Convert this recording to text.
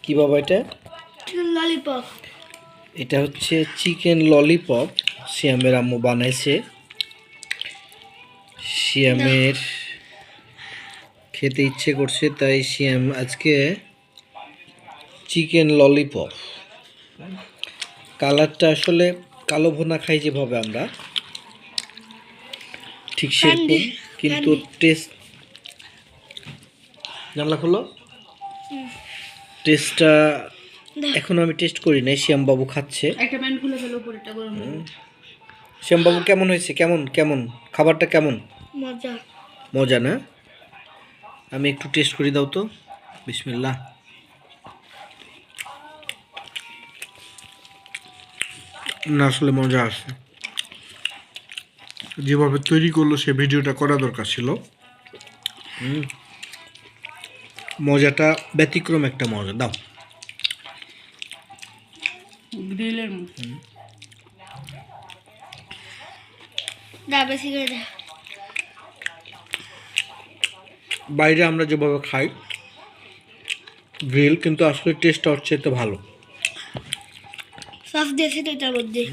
কি বাবা এটা? Chicken lollipop. এটা হচ্ছে চিকেন ললিপপ। সিয়ামের আম্মু বানাইছে। সিয়ামের খেতে ইচ্ছে করছে, তাই সিয়াম আজকে চিকেন ললিপপ। কালারটা আসলে কালো ভুনা খাই যেভাবে আমরা, ঠিক সেরকম, কিন্তু টেস্ট, জানলা খোলো, টেস্টটা এখন আমি টেস্ট করি নাই, শ্যামবাবু খাচ্ছে। একটা প্যান খুলে ফেলো, উপরেটা গরম হবে। শ্যামবাবু কেমন হয়েছে? কেমন কেমন খাবারটা কেমন? মজা। মজা না? আমি একটু টেস্ট করি, দাও তো। বিসমিল্লাহ। না, আসলে মজা আছে। যেভাবে তৈরি করলো সে ভিডিওটা করা দরকার ছিল। মজাটা ব্যতিক্রম একটা মজা। দাও। গ্রিলের মতো। দা বেশি করে দা। বাইরে আমরা যেভাবে খাই গ্রিল, কিন্তু আসলে টেস্টটা হচ্ছে তো ভালো। সস দিয়েছি তো এটার মধ্যে।